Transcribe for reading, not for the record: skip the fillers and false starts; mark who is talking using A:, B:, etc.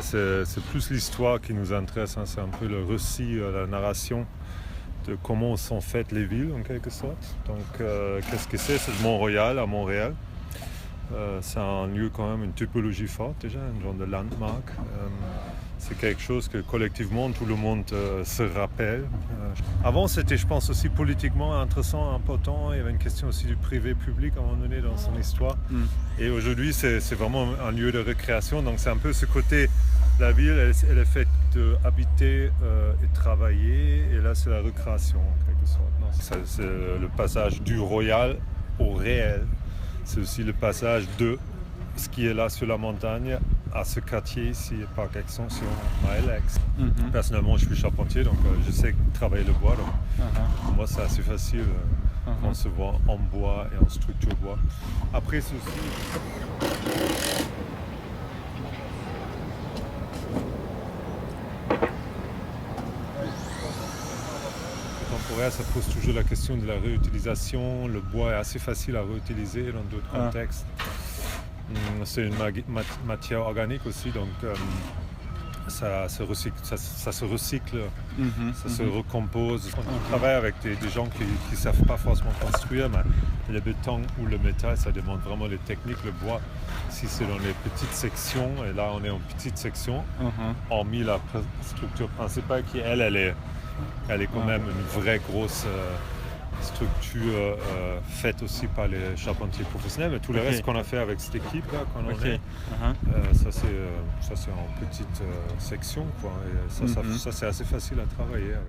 A: C'est plus l'histoire qui nous intéresse, hein. C'est un peu le récit, la narration de comment sont faites les villes en quelque sorte. Donc qu'est-ce que c'est? C'est le Mont-Royal à Montréal. C'est un lieu quand même, une typologie forte déjà, un genre de landmark. C'est quelque chose que collectivement tout le monde se rappelle. Avant c'était, je pense, aussi politiquement intéressant, important. Il y avait une question aussi du privé-public à un moment donné dans son histoire. Et aujourd'hui c'est vraiment un lieu de récréation. Donc c'est un peu ce côté, la ville elle est faite d'habiter et travailler. Et là c'est la récréation en quelque sorte. Non, c'est le passage du royal au réel. C'est aussi le passage de ce qui est là sur la montagne à ce quartier ici, Parc Extension, Maëlex. Personnellement, je suis charpentier, donc je sais travailler le bois. Donc pour moi, c'est assez facile concevoir en bois et en structure bois. Après, c'est aussi... Temporaire, ça pose toujours la question de la réutilisation. Le bois est assez facile à réutiliser dans d'autres contextes. C'est une matière organique aussi, donc ça se recycle, ça se recompose. On travaille avec des gens qui ne savent pas forcément construire, mais le béton ou le métal, ça demande vraiment les techniques. Le bois, si c'est dans les petites sections, et là on est en petite section, hormis la structure principale qui, elle est quand même une vraie grosse structure faite aussi par les charpentiers professionnels. Mais tout le reste qu'on a fait avec cette équipe là, ça c'est en petite section, quoi. Et ça c'est assez facile à travailler avec.